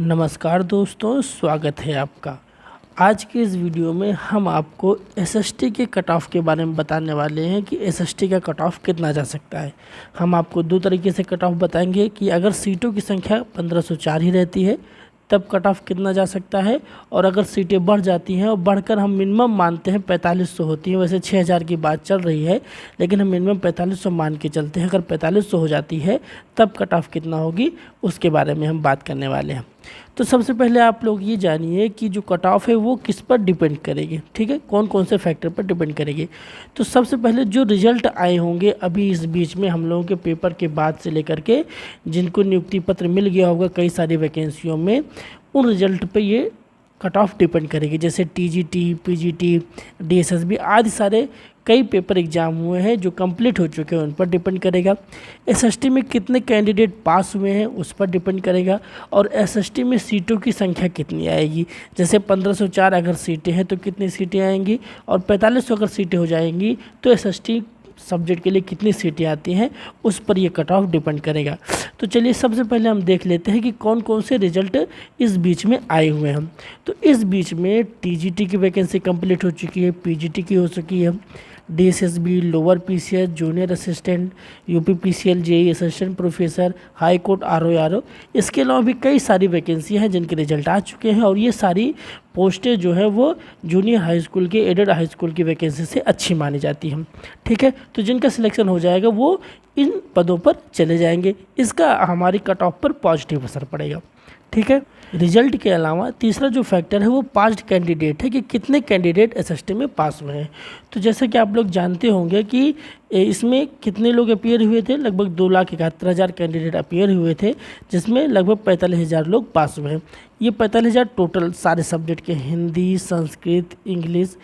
नमस्कार दोस्तों, स्वागत है आपका। आज के इस वीडियो में हम आपको एसएसटी के कट ऑफ के बारे में बताने वाले हैं कि एसएसटी का कट ऑफ कितना जा सकता है। हम आपको दो तरीके से कट ऑफ बताएंगे कि अगर सीटों की संख्या 1504 ही रहती है तब कट ऑफ कितना जा सकता है, और अगर सीटें बढ़ जाती हैं और बढ़कर हम मिनिमम मानते हैं 4500 होती है। वैसे 6000 की बात चल रही है लेकिन हम मिनिमम 4500 मान के चलते हैं। अगर 4500 हो जाती है तब कट ऑफ कितना होगी उसके बारे में हम बात करने वाले हैं। तो सबसे पहले आप लोग ये जानिए कि जो कट ऑफ है वो किस पर डिपेंड करेगी, ठीक है, कौन कौन से फैक्टर पर डिपेंड करेगी। तो सबसे पहले जो रिजल्ट आए होंगे अभी इस बीच में हम लोगों के पेपर के बाद से लेकर के जिनको नियुक्ति पत्र मिल गया होगा कई सारी वैकेंसियों में, उन रिजल्ट पे ये कट ऑफ डिपेंड करेगी। जैसे टीजीटी, पीजीटी, डीएसएसबी आदि सारे कई पेपर एग्जाम हुए हैं जो कंप्लीट हो चुके हैं, उन पर डिपेंड करेगा। एसएसटी में कितने कैंडिडेट पास हुए हैं उस पर डिपेंड करेगा, और एसएसटी में सीटों की संख्या कितनी आएगी। जैसे 1504 अगर सीटें हैं तो कितनी सीटें आएंगी, और 4500 अगर सीटें हो जाएंगी तो एसएसटी सब्जेक्ट के लिए कितनी सीटें आती हैं उस पर ये कट ऑफ डिपेंड करेगा। तो चलिए सबसे पहले हम देख लेते हैं कि कौन कौन से रिजल्ट इस बीच में आए हुए हैं। तो इस बीच में टीजीटी की वैकेंसी कंप्लीट हो चुकी है, पीजीटी की हो चुकी है, DSSB, lower PCS, junior assistant, UPPCL, JE assistant professor, high court RO. इसके अलावा भी कई सारी वैकेंसी हैं जिनके रिजल्ट आ चुके हैं, और ये सारी पोस्टें जो है वो जूनियर हाई स्कूल के, एडेड हाई स्कूल की वैकेंसी से अच्छी मानी जाती हैं, ठीक है। तो जिनका सिलेक्शन हो जाएगा वो इन पदों पर चले जाएंगे। इसका हमारी कट ऑफ पर पॉजिटिव असर पड़ेगा, ठीक है। रिजल्ट के अलावा तीसरा जो फैक्टर है वो पास्ड कैंडिडेट है कि कितने कैंडिडेट एसएसटी में पास हुए हैं। तो जैसे कि आप लोग जानते होंगे कि इसमें कितने लोग अपीयर हुए थे, लगभग 2,71,000 कैंडिडेट अपीयर हुए थे, जिसमें लगभग 45,000 लोग पास हुए हैं। ये 45,000 टोटल सारे सब्जेक्ट के हिंदी, संस्कृत, इंग्लिश,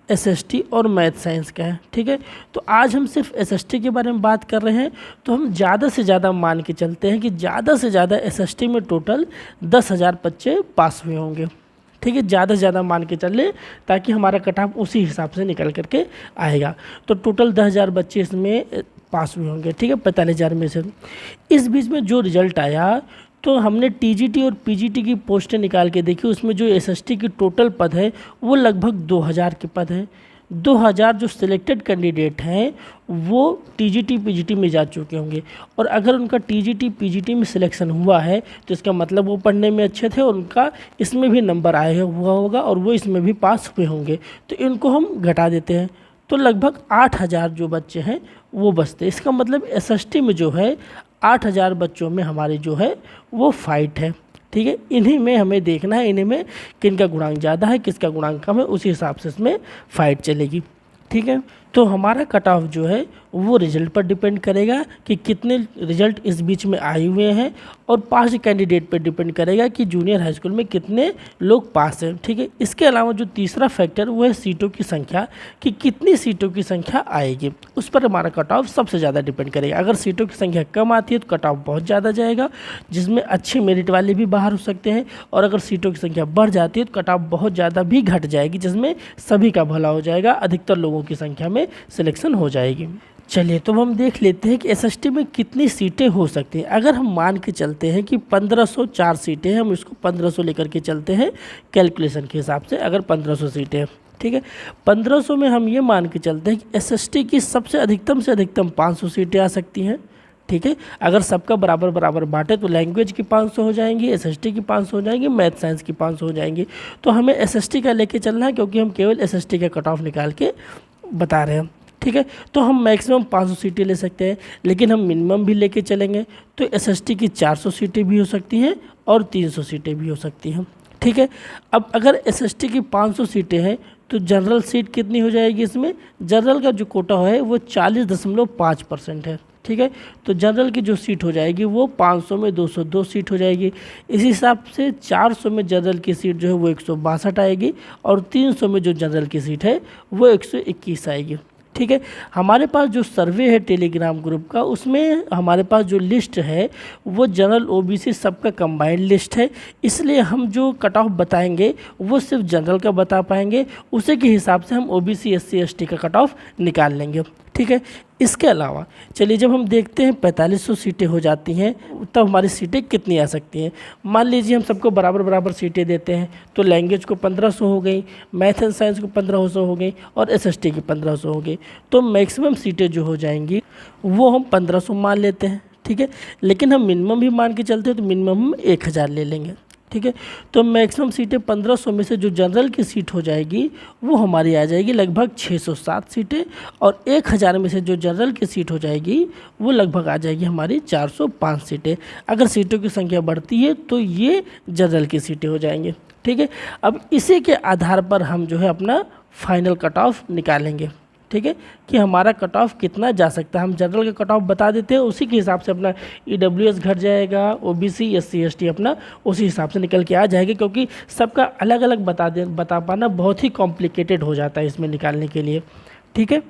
एसएसटी और मैथ साइंस का है, ठीक है। तो आज हम सिर्फ एसएसटी के बारे में बात कर रहे हैं, तो हम ज़्यादा से ज़्यादा मान के चलते हैं कि ज़्यादा से ज़्यादा एसएसटी में टोटल 10,000 बच्चे पास हुए होंगे, ठीक है। ज़्यादा से ज़्यादा मान के चल ले ताकि हमारा कट ऑफ उसी हिसाब से निकल करके आएगा। तो टोटल 10,000 बच्चे इसमें पास हुए होंगे, ठीक है, 45,000 में से। इस बीच में जो रिजल्ट आया तो हमने टीजीटी और पीजीटी की पोस्टें निकाल के देखी, उसमें जो एसएसटी की टोटल पद है वो लगभग 2,000 के पद हैं। 2,000 जो सिलेक्टेड कैंडिडेट हैं वो टीजीटी पीजीटी में जा चुके होंगे, और अगर उनका टीजीटी पीजीटी में सिलेक्शन हुआ है तो इसका मतलब वो पढ़ने में अच्छे थे और उनका इसमें भी नंबर आया हुआ होगा और वो इसमें भी पास हुए होंगे। तो इनको हम घटा देते हैं तो लगभग 8,000 जो बच्चे हैं वो बचते। इसका मतलब एसएसटी में जो है 8,000 बच्चों में हमारी जो है वो फाइट है, ठीक है। इन्हीं में हमें देखना है, इन्हीं में किनका गुणांक ज़्यादा है किसका गुणांक कम है, उसी हिसाब से इसमें फाइट चलेगी, ठीक है। तो हमारा कट ऑफ जो है वो रिजल्ट पर डिपेंड करेगा कि कितने रिजल्ट इस बीच में आए हुए हैं, और पास कैंडिडेट पर डिपेंड करेगा कि जूनियर हाई स्कूल में कितने लोग पास हैं, ठीक है। इसके अलावा जो तीसरा फैक्टर वो है सीटों की संख्या, कि कितनी सीटों की संख्या आएगी उस पर हमारा कट ऑफ सबसे ज़्यादा डिपेंड करेगा। अगर सीटों की संख्या कम आती है तो कट ऑफ बहुत ज़्यादा जाएगा, जिसमें अच्छे मेरिट वाले भी बाहर हो सकते हैं, और अगर सीटों की संख्या बढ़ जाती है तो कट ऑफ बहुत ज़्यादा भी घट जाएगी, जिसमें सभी का भला हो जाएगा, अधिकतर लोगों की संख्या में सिलेक्शन हो जाएगी। चलिए तो हम देख लेते हैं कि एसएसटी में कितनी सीटें हो सकती हैं। अगर हम मान के चलते हैं कि 1504 सीटें हैं, हम इसको 1500 लेकर के चलते हैं कैलकुलेशन के हिसाब से। अगर 1500 सीटें हैं, ठीक है, 1500 में हम ये मान के चलते हैं कि एसएसटी की सबसे अधिकतम से अधिकतम 500 सीटें आ सकती हैं, ठीक है। अगर सबका बराबर बराबर बांटे तो लैंग्वेज की 500 हो जाएंगी, एसएसटी की 500 हो जाएंगी, मैथ साइंस की 500 हो जाएंगी। तो हमें एसएसटी का लेके चलना है क्योंकि हम केवल एसएसटी का कट ऑफ निकाल के बता रहे हैं, ठीक है। तो हम मैक्सिमम 500 सीटें ले सकते हैं, लेकिन हम मिनिमम भी लेके चलेंगे तो एसएसटी की 400 सीटें भी हो सकती हैं और 300 सीटें भी हो सकती हैं, ठीक है। अब अगर एसएसटी की 500 सीटें हैं तो जनरल सीट कितनी हो जाएगी, इसमें जनरल का जो कोटा है वो 40.5% है, ठीक है। तो जनरल की जो सीट हो जाएगी वो 500 में 202 सीट हो जाएगी। इस हिसाब से 400 में जनरल की सीट जो है वो 162 आएगी, और 300 में जो जनरल की सीट है वो 121 आएगी, ठीक है। हमारे पास जो सर्वे है टेलीग्राम ग्रुप का, उसमें हमारे पास जो लिस्ट है वो जनरल ओबीसी सबका कंबाइंड लिस्ट है, इसलिए हम जो कट ऑफ बताएंगे वो सिर्फ जनरल का बता पाएंगे, उसी के हिसाब से हम ओबीसी एससी एसटी का कट ऑफ निकाल लेंगे, ठीक है। इसके अलावा चलिए जब हम देखते हैं 4500 सीटें हो जाती हैं तब हमारी सीटें कितनी आ सकती हैं। मान लीजिए हम सबको बराबर बराबर सीटें देते हैं तो लैंग्वेज को 1500 हो गई, मैथ एंड साइंस को 1500 हो गई और एसएसटी की 1500 हो गई। तो मैक्सिमम सीटें जो हो जाएंगी वो हम 1500 मान लेते हैं, ठीक है। लेकिन हम मिनिमम भी मान के चलते हैं तो मिनिमम हम 1000 ले लेंगे, ठीक है। तो मैक्सिमम सीटें 1500 में से जो जनरल की सीट हो जाएगी वो हमारी आ जाएगी लगभग 607 सीटें, और 1000 में से जो जनरल की सीट हो जाएगी वो लगभग आ जाएगी हमारी 405 सीटें। अगर सीटों की संख्या बढ़ती है तो ये जनरल की सीटें हो जाएंगी, ठीक है। अब इसी के आधार पर हम जो है अपना फाइनल कट ऑफ निकालेंगे, ठीक है, कि हमारा कट ऑफ कितना जा सकता है। हम जनरल का कट ऑफ बता देते हैं, उसी के हिसाब से अपना ईडब्ल्यूएस घट जाएगा, ओबीसी एससी एसटी अपना उसी हिसाब से निकल के आ जाएगा, क्योंकि सबका अलग अलग बता पाना बहुत ही कॉम्प्लिकेटेड हो जाता है इसमें निकालने के लिए, ठीक है।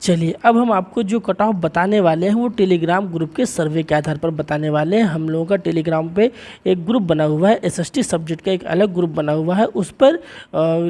चलिए अब हम आपको जो कट ऑफ बताने वाले हैं वो टेलीग्राम ग्रुप के सर्वे के आधार पर बताने वाले हैं। हम लोगों का टेलीग्राम पे एक ग्रुप बना हुआ है, एसएसटी सब्जेक्ट का एक अलग ग्रुप बना हुआ है, उस पर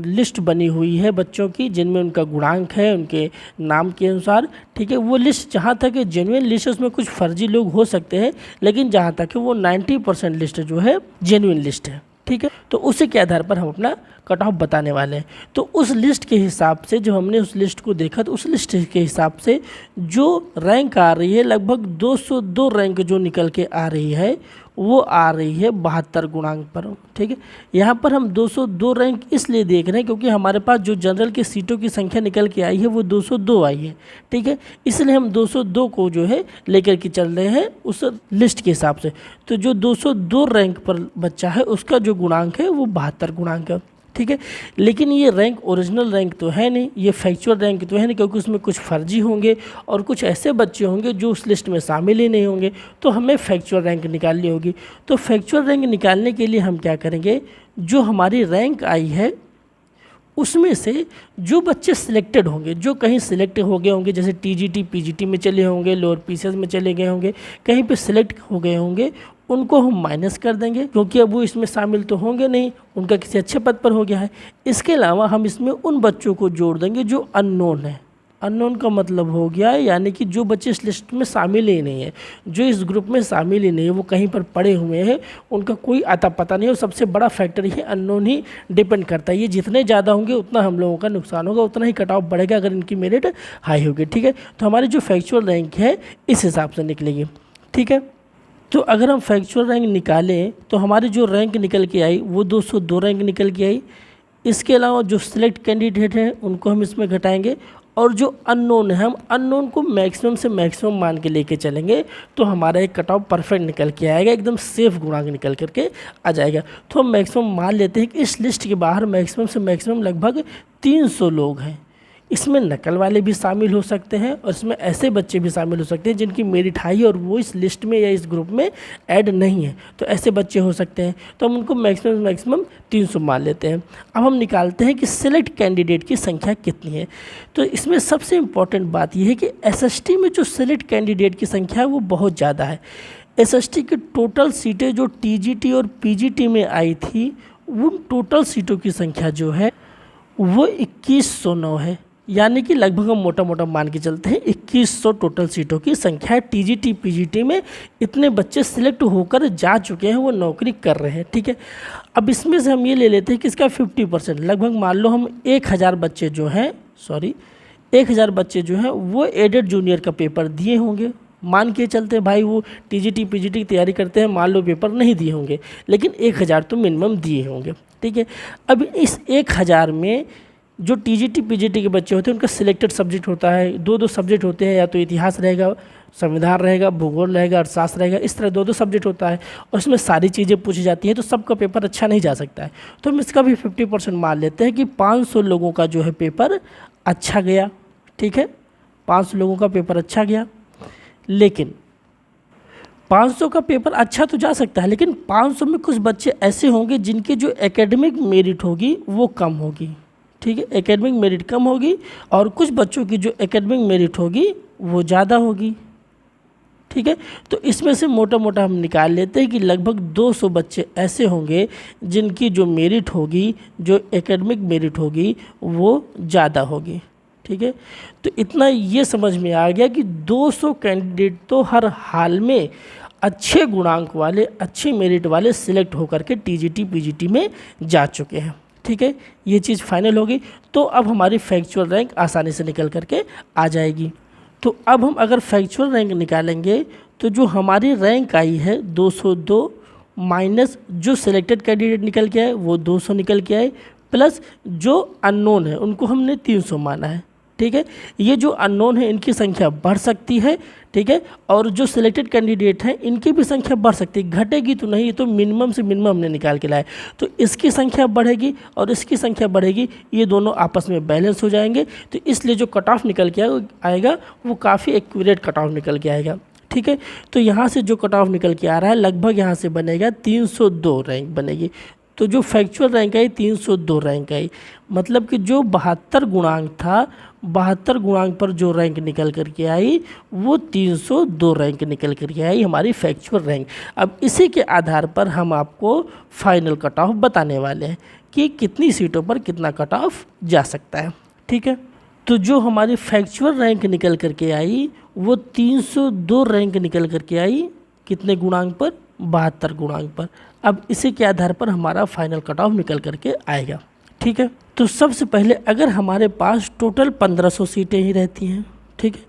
लिस्ट बनी हुई है बच्चों की जिनमें उनका गुणांक है उनके नाम के अनुसार, ठीक है। वो लिस्ट जहाँ तक जेन्युइन लिस्ट है उसमें कुछ फर्जी लोग हो सकते हैं, लेकिन जहाँ तक है वो 90% लिस्ट जो है जेन्युइन लिस्ट है, ठीक है। तो उसी के आधार पर हम अपना कट ऑफ बताने वाले हैं। तो उस लिस्ट के हिसाब से जब हमने उस लिस्ट को देखा तो उस लिस्ट के हिसाब से जो रैंक आ रही है लगभग 202 रैंक जो निकल के आ रही है वो आ रही है 72 गुणांक पर, ठीक है। यहाँ पर हम 202 रैंक इसलिए देख रहे हैं क्योंकि हमारे पास जो जनरल की सीटों की संख्या निकल के आई है वो 202 आई है, ठीक है। इसलिए हम 202 को जो है लेकर के चल रहे हैं उस लिस्ट के हिसाब से। तो जो 202 रैंक पर बच्चा है उसका जो गुणांक है वो 72 गुणांक है, ठीक है। लेकिन ये रैंक ओरिजिनल रैंक तो है नहीं, ये फैक्चुअल रैंक तो है नहीं, क्योंकि उसमें कुछ फर्जी होंगे और कुछ ऐसे बच्चे होंगे जो उस लिस्ट में शामिल ही नहीं होंगे। तो हमें फैक्चुअल रैंक निकालनी होगी। तो फैक्चुअल रैंक निकालने के लिए हम क्या करेंगे, जो हमारी रैंक आई है उसमें से जो बच्चे सिलेक्टेड होंगे, जो कहीं सिलेक्ट हो गए होंगे, जैसे टीजीटी पीजीटी में चले होंगे, लोअर पीसीएस में चले गए होंगे, कहीं पे सिलेक्ट हो गए होंगे, उनको हम माइनस कर देंगे क्योंकि अब वो इसमें शामिल तो होंगे नहीं, उनका किसी अच्छे पद पर हो गया है। इसके अलावा हम इसमें उन बच्चों को जोड़ देंगे जो अननोन है। अननोन का मतलब हो गया यानी कि जो बच्चे इस लिस्ट में शामिल ही नहीं है, जो इस ग्रुप में शामिल ही नहीं है, वो कहीं पर पड़े हुए हैं, उनका कोई आता पता नहीं है। और सबसे बड़ा फैक्टर ये अननोन ही डिपेंड करता है। ये जितने ज़्यादा होंगे उतना हम लोगों का नुकसान होगा, उतना ही कट ऑफ बढ़ेगा अगर इनकी मेरिट हाई होगी, ठीक है। तो हमारी जो फैक्चुअल रैंक है इस हिसाब से निकलेगी, ठीक है। तो अगर हम फैक्चुअल रैंक निकालें तो हमारी जो रैंक निकल के आई वो 202 रैंक निकल के आई। इसके अलावा जो सिलेक्ट कैंडिडेट हैं उनको हम इसमें घटाएंगे, और जो अननोन है हम अननोन को मैक्सिमम से मैक्सिमम मान के लेके चलेंगे तो हमारा एक कट ऑफ परफेक्ट निकल के आएगा, एकदम सेफ गुणांक निकल करके आ जाएगा। तो हम मैक्सिमम मान लेते हैं कि इस लिस्ट के बाहर मैक्सिमम से मैक्सिमम लगभग 300 लोग हैं। इसमें नकल वाले भी शामिल हो सकते हैं और इसमें ऐसे बच्चे भी शामिल हो सकते हैं जिनकी मेरिट हाई और वो इस लिस्ट में या इस ग्रुप में ऐड नहीं है, तो ऐसे बच्चे हो सकते हैं। तो हम उनको मैक्सिमम 300 मान लेते हैं। अब हम निकालते हैं कि सिलेक्ट कैंडिडेट की संख्या कितनी है। तो इसमें सबसे इम्पॉर्टेंट बात यह है कि एसएसटी में जो सिलेक्ट कैंडिडेट की संख्या है वो बहुत ज़्यादा है। एसएसटी की टोटल सीटें जो टीजीटी और पीजीटी में आई थी उन टोटल सीटों की संख्या जो है वो 2109 है, यानी कि लगभग हम मोटा मोटा मान के चलते हैं 2100 टोटल सीटों की संख्या है। टीजीटी पीजीटी में इतने बच्चे सिलेक्ट होकर जा चुके हैं, वो नौकरी कर रहे हैं, ठीक है। अब इसमें से हम ये ले लेते हैं कि इसका 50% लगभग मान लो हम 1000 बच्चे जो हैं 1000 बच्चे जो हैं वो एडेड जूनियर का पेपर दिए होंगे। मान के चलते हैं भाई वो टीजीटी पीजीटी की तैयारी करते हैं, मान लो पेपर नहीं दिए होंगे लेकिन 1000 तो मिनिमम दिए होंगे, ठीक है। अब इस 1000 में जो टीजीटी पीजीटी के बच्चे होते हैं उनका सिलेक्टेड सब्जेक्ट होता है, 2 सब्जेक्ट होते हैं, या तो इतिहास रहेगा, संविधान रहेगा, भूगोल रहेगा, अर्थशास्त्र रहेगा, इस तरह 2 सब्जेक्ट होता है और उसमें सारी चीज़ें पूछी जाती हैं, तो सबका पेपर अच्छा नहीं जा सकता है। तो हम इसका भी 50% मान लेते हैं कि 500 लोगों का जो है पेपर अच्छा गया, ठीक है, 500 लोगों का पेपर अच्छा गया। लेकिन 500 का पेपर अच्छा तो जा सकता है, लेकिन 500 में कुछ बच्चे ऐसे होंगे जिनकी जो एकेडमिक मेरिट होगी वो कम होगी, ठीक है, एकेडमिक मेरिट कम होगी, और कुछ बच्चों की जो एकेडमिक मेरिट होगी वो ज़्यादा होगी, ठीक है। तो इसमें से मोटा मोटा हम निकाल लेते हैं कि लगभग 200 बच्चे ऐसे होंगे जिनकी जो मेरिट होगी, जो एकेडमिक मेरिट होगी वो ज़्यादा होगी, ठीक ठीक है। तो इतना ये समझ में आ गया कि 200 कैंडिडेट तो हर हाल में अच्छे गुणांक वाले, अच्छे मेरिट वाले सिलेक्ट होकर के टीजीटी पीजीटी में जा चुके हैं, ठीक है। ये चीज़ फाइनल होगी तो अब हमारी फैक्चुअल रैंक आसानी से निकल करके आ जाएगी। तो अब हम अगर फैक्चुअल रैंक निकालेंगे तो जो हमारी रैंक आई है 202 माइनस जो सिलेक्टेड कैंडिडेट निकल के आए वो 200 निकल के आए, प्लस जो अननोन है उनको हमने 300 माना है, ठीक है। ये जो अननोन है इनकी संख्या बढ़ सकती है, ठीक है, और जो सिलेक्टेड कैंडिडेट हैं इनकी भी संख्या बढ़ सकती है, घटेगी तो नहीं, तो मिनिमम से मिनिमम हमने निकाल के लाए। तो इसकी संख्या बढ़ेगी और इसकी संख्या बढ़ेगी, ये दोनों आपस में बैलेंस हो जाएंगे। तो इसलिए जो कट ऑफ निकल के आएगा वो काफ़ी एक्यूरेट कट ऑफ निकल के आएगा, ठीक है। तो यहाँ से जो कट ऑफ निकल के आ रहा है लगभग यहाँ से बनेगा 302 रैंक बनेगी। तो जो फैक्चुअल रैंक आई 302 रैंक आई, मतलब कि जो 72 गुणांक था, 72 गुणांक पर जो रैंक निकल करके आई वो 302 रैंक निकल करके आई हमारी फैक्चुअल रैंक। अब इसी के आधार पर हम आपको फाइनल कट ऑफ बताने वाले हैं कि कितनी सीटों पर कितना कट ऑफ जा सकता है, ठीक है। तो जो हमारी फैक्चुअल रैंक निकल करके आई वो 302 रैंक निकल करके आई कितने गुणांक पर, 72 गुणांक पर। अब इसी के आधार पर हमारा फाइनल कट ऑफ निकल करके आएगा, ठीक है। तो सबसे पहले अगर हमारे पास टोटल 1500 सीटें ही रहती हैं, ठीक है,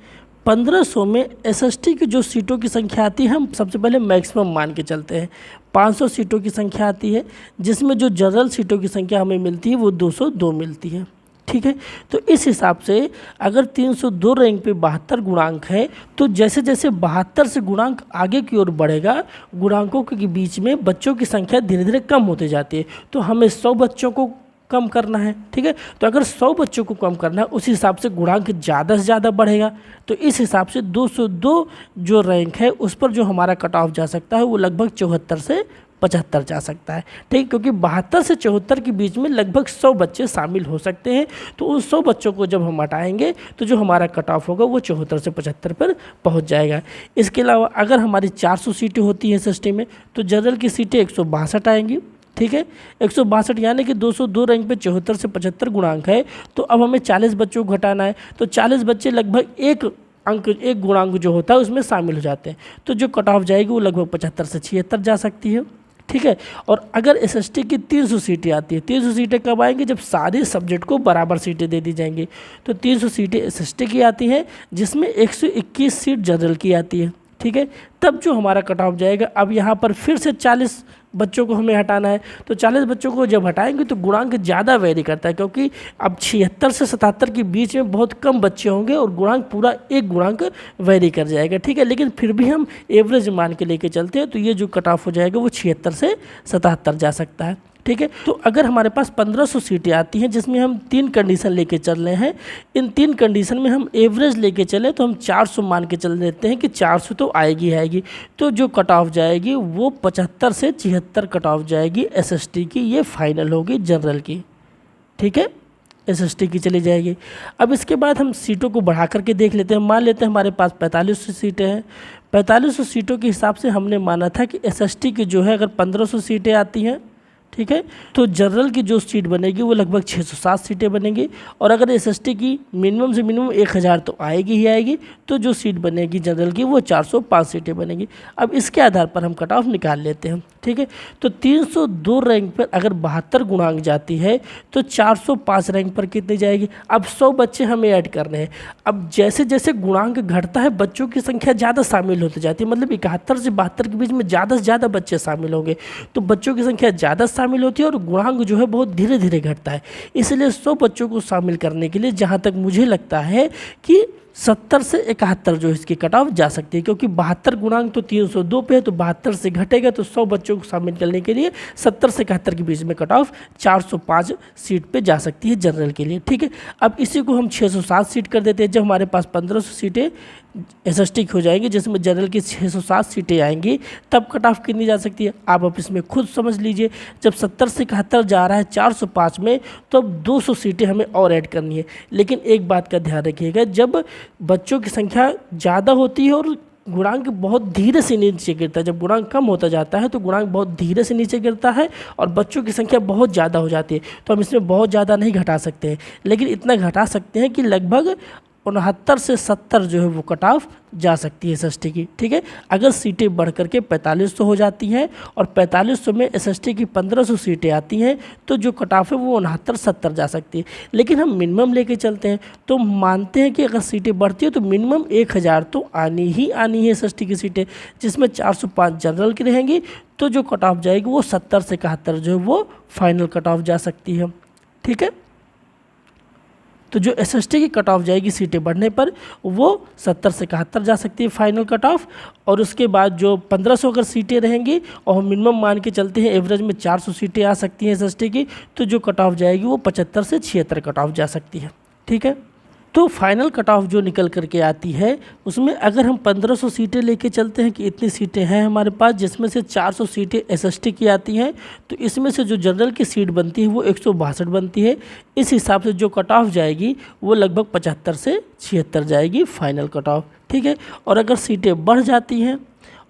1500 में एसएसटी की जो सीटों की संख्या आती है हम सबसे पहले मैक्सिमम मान के चलते हैं, 500 सीटों की संख्या आती है, जिसमें जो जनरल सीटों की संख्या हमें मिलती है वो 202 मिलती है, ठीक है। तो इस हिसाब से अगर 302 रैंक पे 72 गुणांक है तो जैसे जैसे 72 से गुणांक आगे की ओर बढ़ेगा, गुणांकों के बीच में बच्चों की संख्या धीरे धीरे कम होती जाती है। तो हमें 100 बच्चों को कम करना है, ठीक है। तो अगर 100 बच्चों को कम करना है उस हिसाब से गुणांक ज़्यादा से ज़्यादा बढ़ेगा। तो इस हिसाब से 202 जो रैंक है उस पर जो हमारा कट ऑफ जा सकता है वो लगभग 74 से 75 जा सकता है, ठीक, क्योंकि 72 से 74 के बीच में लगभग 100 बच्चे शामिल हो सकते हैं। तो उन 100 बच्चों को जब हम हटाएंगे तो जो हमारा कट ऑफ होगा वो 74 से 75 पर पहुंच जाएगा। इसके अलावा अगर हमारी 400 सीटें होती हैं सिस्टम में तो जनरल की सीटें 162 आएंगी, ठीक है। 162 यानी कि 202 रैंक पे 74 से 75 गुणांक है। तो अब हमें 40 बच्चों को घटाना है, तो 40 बच्चे लगभग एक गुणांक जो होता है उसमें शामिल हो जाते हैं। तो जो कट ऑफ जाएगी वो लगभग 75 से 76 जा सकती है, ठीक है। और अगर एसएसटी की 300 सीटें आती है, 300 सीटें कब आएंगी, जब सारे सब्जेक्ट को बराबर सीटें दे दी जाएंगी। तो 300 सीटें एसएसटी की आती हैं जिसमें 121 सीट जनरल की आती है, ठीक है। तब जो हमारा कट ऑफ जाएगा, अब यहाँ पर फिर से 40 बच्चों को हमें हटाना है। तो 40 बच्चों को जब हटाएंगे तो गुणांक ज़्यादा वेरी करता है, क्योंकि अब 76 से 77 के बीच में बहुत कम बच्चे होंगे और गुणांक पूरा एक गुणांक वेरी कर जाएगा, ठीक है। लेकिन फिर भी हम एवरेज मान के लेके चलते हैं तो ये जो कट ऑफ हो जाएगा वो 76 से 77 जा सकता है, ठीक है। तो अगर हमारे पास 1500 सीटें आती हैं जिसमें हम 3 कंडीशन लेके चल रहे हैं, इन 3 कंडीशन में हम एवरेज लेके चले तो हम 400 मान के चल देते हैं कि 400 तो आएगी। तो जो कट ऑफ जाएगी वो 75 से 76 कट ऑफ जाएगी एसएसटी की, ये फाइनल होगी जनरल की, ठीक है, एसएसटी की चली जाएगी। अब इसके बाद हम सीटों को बढ़ा करके देख लेते हैं। मान लेते हैं हमारे पास 4500 सीटें हैं, 4500 सीटों के हिसाब से हमने माना था कि एसएसटी की जो है अगर 1500 सीटें आती हैं, ठीक है, तो जनरल की जो सीट बनेगी वो लगभग 607 सीटें बनेगी। और अगर एसएसटी की मिनिमम से मिनिमम 1000 तो आएगी ही आएगी, तो जो सीट बनेगी जनरल की वो 405 सीटें बनेगी। अब इसके आधार पर हम कट ऑफ निकाल लेते हैं, ठीक है। तो 302 रैंक पर अगर 72 गुणांक जाती है तो 405 रैंक पर कितनी जाएगी। अब 100 बच्चे हमें ऐड करने हैं। अब जैसे जैसे गुणांक घटता है बच्चों की संख्या ज़्यादा शामिल होती जाती है, मतलब 71 से 72 के बीच में ज़्यादा से ज़्यादा बच्चे शामिल होंगे, तो बच्चों की संख्या ज़्यादा शामिल होती है और गुणांक जो है बहुत धीरे धीरे घटता है। इसलिए 100 बच्चों को शामिल करने के लिए जहाँ तक मुझे लगता है कि 70 से 71 जो इसकी कट ऑफ जा सकती है, क्योंकि 72 गुणांक तो 302 पे है, तो 72 से घटेगा तो 100 बच्चों को शामिल करने के लिए 70 से 71 के बीच में कट ऑफ 405 सीट पे जा सकती है जनरल के लिए, ठीक है। अब इसी को हम 607 सीट कर देते हैं। जब हमारे पास 1500 सीटें एसएसटी की हो जाएंगी जिसमें जनरल की 607 सीटें आएंगी, तब कट ऑफ कितनी जा सकती है आप अब इसमें खुद समझ लीजिए। जब 70 से 71 जा रहा है 405 में, तो अब 200 सीटें हमें और ऐड करनी है। लेकिन एक बात का ध्यान रखिएगा, जब बच्चों की संख्या ज़्यादा होती है और गुणांक बहुत धीरे से नीचे गिरता है। जब गुणांक कम होता जाता है तो गुणांक बहुत धीरे से नीचे गिरता है और बच्चों की संख्या बहुत ज़्यादा हो जाती है। तो हम इसमें बहुत ज़्यादा नहीं घटा सकते हैं, लेकिन इतना घटा सकते हैं कि लगभग 69 से 70 जो है वो कट ऑफ जा सकती है एसएसटी की। ठीक है, अगर सीटें बढ़ करके 4500 हो जाती हैं और 4500 में एसएसटी की 1500 सीटें आती हैं तो जो कट ऑफ है वो 69-70 जा सकती है। लेकिन हम मिनिमम लेके चलते हैं तो मानते हैं कि अगर सीटें बढ़ती है तो मिनिमम 1000 तो आनी ही आनी है एसएसटी की सीटें, जिसमें 405 जनरल की रहेंगी। तो जो कट ऑफ जाएगी वो 70 से 71 जो है वो फाइनल कट ऑफ जा सकती है। ठीक है, तो जो एसएसटी की कट ऑफ जाएगी सीटें बढ़ने पर वो 70 से 71 जा सकती है फाइनल कट ऑफ। और उसके बाद जो 1500 अगर सीटें रहेंगी और हम मिनिमम मान के चलते हैं एवरेज में 400 सीटें आ सकती हैं एसएसटी की, तो जो कट ऑफ जाएगी वो 75 से 76 कट ऑफ जा सकती है। ठीक है, तो फाइनल कट ऑफ जो निकल करके आती है उसमें अगर हम 1500 सीटें लेके चलते हैं कि इतनी सीटें हैं हमारे पास, जिसमें से 400 सीटें एसएसटी की आती हैं, तो इसमें से जो जनरल की सीट बनती है वो 162 बनती है। इस हिसाब से जो कट ऑफ जाएगी वो लगभग 75 से 76 जाएगी फाइनल कट ऑफ। ठीक है, और अगर सीटें बढ़ जाती हैं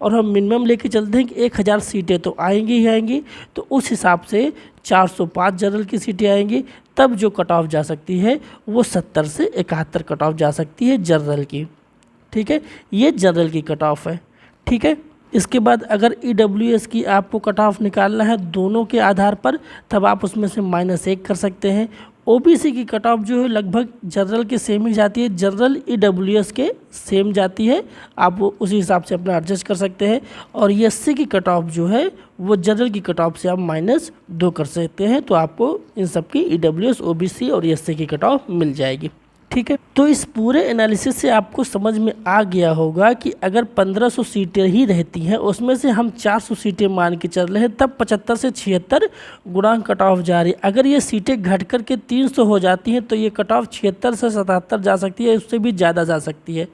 और हम मिनिमम लेके चलते हैं कि 1000 सीटें तो आएंगी ही आएंगी, तो उस हिसाब से 405 जनरल की सीटें आएंगी, तब जो कट ऑफ जा सकती है वो 70 से 71 कट ऑफ जा सकती है जनरल की। ठीक है, ये जनरल की कट ऑफ है। ठीक है, इसके बाद अगर ईडब्ल्यूएस की आपको कट ऑफ निकालना है दोनों के आधार पर, तब आप उसमें से -1 कर सकते हैं। ओबीसी की कट ऑफ जो है लगभग जनरल के सेम ही जाती है, जनरल ईडब्ल्यूएस के सेम जाती है, आप वो उसी हिसाब से अपना एडजस्ट कर सकते हैं। और एससी की कट ऑफ जो है वो जनरल की कट ऑफ से आप -2 कर सकते हैं, तो आपको इन सब की ईडब्ल्यूएस, ओबीसी और एससी की कट ऑफ मिल जाएगी। ठीक है, तो इस पूरे एनालिसिस से आपको समझ में आ गया होगा कि अगर 1500 सीटें ही रहती हैं उसमें से हम 400 सीटें मान के चल रहे हैं, तब 75 से 76 गुणांक कट ऑफ जा रही है। अगर ये सीटें घट कर के 300 हो जाती हैं तो ये कट ऑफ 76 से 77 जा सकती है, उससे भी ज़्यादा जा सकती है।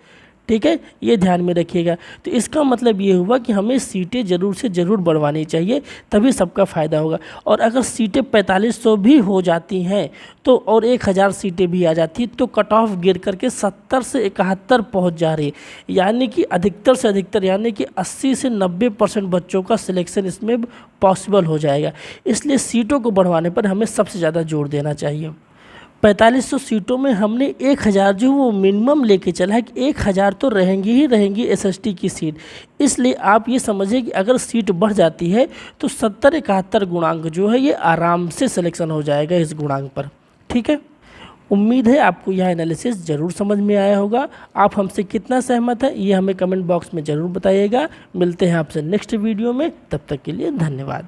ठीक है, ये ध्यान में रखिएगा। तो इसका मतलब ये हुआ कि हमें सीटें ज़रूर से ज़रूर बढ़वानी चाहिए, तभी सबका फ़ायदा होगा। और अगर सीटें 4500 भी हो जाती हैं तो और 1000 सीटें भी आ जाती हैं तो कट ऑफ गिर करके 70 से 71 पहुँच जा रही है, यानी कि अधिकतर से अधिकतर यानी कि 80 से 90% बच्चों का सिलेक्शन इसमें पॉसिबल हो जाएगा। इसलिए सीटों को बढ़वाने पर हमें सबसे ज़्यादा जोर देना चाहिए। 4500 सीटों में हमने 1000 जो वो मिनिमम लेके चला है कि 1000 तो रहेंगी ही रहेंगी एसएसटी की सीट। इसलिए आप ये समझिए कि अगर सीट बढ़ जाती है तो 70-71 गुणांक जो है ये आराम से सिलेक्शन हो जाएगा इस गुणांक पर। ठीक है, उम्मीद है आपको यह एनालिसिस ज़रूर समझ में आया होगा। आप हमसे कितना सहमत है ये हमें कमेंट बॉक्स में ज़रूर बताइएगा। मिलते हैं आपसे नेक्स्ट वीडियो में, तब तक के लिए धन्यवाद।